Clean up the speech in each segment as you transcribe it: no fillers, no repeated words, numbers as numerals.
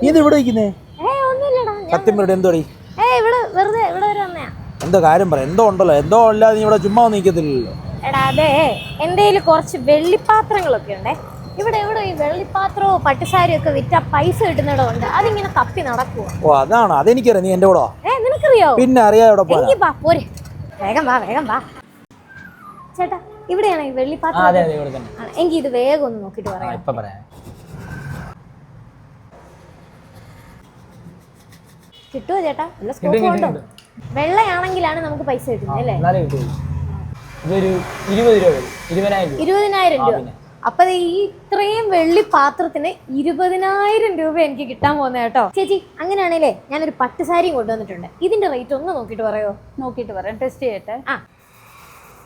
നീ ഇത് ഇവിടെ ഇരിക്കുന്നേ? സത്യം പറയട്ടെ, എന്തോടി? എന്തോ കാര്യം പറ. എന്തോ ഉണ്ടല്ലോ, എന്തോ അല്ലാതെ നീ ഇവിടെ ചുമ്മാ നിൽക്കത്തില്ലല്ലോ. എടാ അതെ, എൻ്റെ കയ്യിൽ കുറച്ച് വെള്ളിപ്പാത്രങ്ങളൊക്കെ ഉണ്ടേ. ഇവിടെ ഈ വെള്ളിപ്പാത്രവും പട്ടുസാരിയും ഒക്കെ വിറ്റ പൈസ കിട്ടുന്നിടമുണ്ട്. അതിങ്ങനെ തപ്പി നടക്കുവോ? ഓ അതാണ്, അതെനിക്കറിയാം. നീ എന്റെ കൂടെ നിനക്കറിയോ? പിന്നെ അറിയാം. ഇവിടെ പോരെ, വേഗം വാ. ചേട്ടാ, ഇവിടെയാണ് ഈ വെള്ളിപ്പാത്രം. എങ്കിൽ ഇത് വേഗം ഒന്ന് നോക്കിട്ട് പറയാം. കിട്ടുമോ ചേട്ടാ? നല്ല സ്കോപ്പ് ഉണ്ടോ? വെള്ളയാണെങ്കിലാണ് നമുക്ക് പൈസ കിട്ടുന്നത് അല്ലേ? 20,000 രൂപ. അപ്പൊ ഈ ഇത്രയും വെള്ളി പാത്രത്തിന് 20,000 രൂപ എനിക്ക് കിട്ടാൻ പോകുന്ന കേട്ടോ. ചേച്ചി, അങ്ങനെയാണല്ലേ ഞാനൊരു പട്ടുസാരിയും കൊണ്ടുവന്നിട്ടുണ്ട്. ഇതിന്റെ റേറ്റ് ഒന്ന് നോക്കിട്ട് പറയോ? നോക്കിട്ട് പറയാം, ടെസ്റ്റ് ചെയ്യട്ടെ.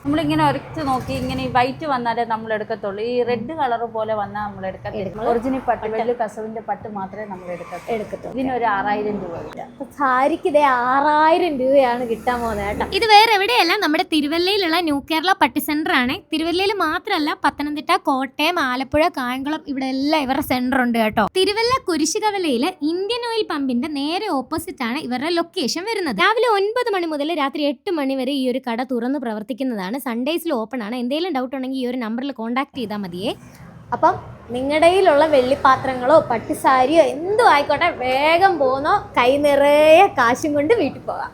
നമ്മളിങ്ങനെ ഒരച്ച് നോക്കി, ഇങ്ങനെ ഈ വൈറ്റ് വന്നാലേ നമ്മൾ എടുക്കത്തുള്ളൂ. ഈ റെഡ് കളർ പോലെ വന്നാൽ നമ്മൾ എടുക്കത്തില്ല. ഒറിജിനൽ പട്ട്, വെള്ളി കസവിന്റെ പട്ട് മാത്രമേ നമ്മൾ എടുക്കത്തുള്ളൂ. ഇതിനൊരു 6,000 രൂപ കിട്ടും. സാരിക്ക് ഇതേ 6,000 രൂപയാണ് കിട്ടാൻ പോകുന്നത് കേട്ടോ. ഇത് വേറെ എവിടെയല്ല, നമ്മുടെ തിരുവല്ലയിലുള്ള ന്യൂ കേരള പട്ട് സെന്റർ ആണ്. തിരുവല്ലയിൽ മാത്രമല്ല, പത്തനംതിട്ട, കോട്ടയം, ആലപ്പുഴ, കായംകുളം ഇവിടെ എല്ലാം ഇവരുടെ സെന്റർ ഉണ്ട് കേട്ടോ. തിരുവല്ല കുരിശുകവലയില് ഇന്ത്യൻ ഓയിൽ പമ്പിന്റെ നേരെ ഓപ്പോസിറ്റ് ആണ് ഇവരുടെ ലൊക്കേഷൻ വരുന്നത്. രാവിലെ 9 മണി മുതൽ രാത്രി 8 മണി വരെ ഈ ഒരു കട തുറന്ന് പ്രവർത്തിക്കുന്നതാണ്. സൺഡേസിൽ ഓപ്പൺ ആണ്. എന്തെങ്കിലും ഡൗട്ട് ഉണ്ടെങ്കിൽ ഈ ഒരു നമ്പറിൽ കോൺടാക്ട് ചെയ്താൽ മതിയേ. അപ്പം നിങ്ങളുടെ കയ്യിലുള്ള വെള്ളിപ്പാത്രങ്ങളോ പട്ടുസാരിയോ എന്തോ ആയിക്കോട്ടെ, വേഗം പോന്നോ, കൈ നിറയെ കാശും കൊണ്ട് വീട്ടിൽ പോകാം.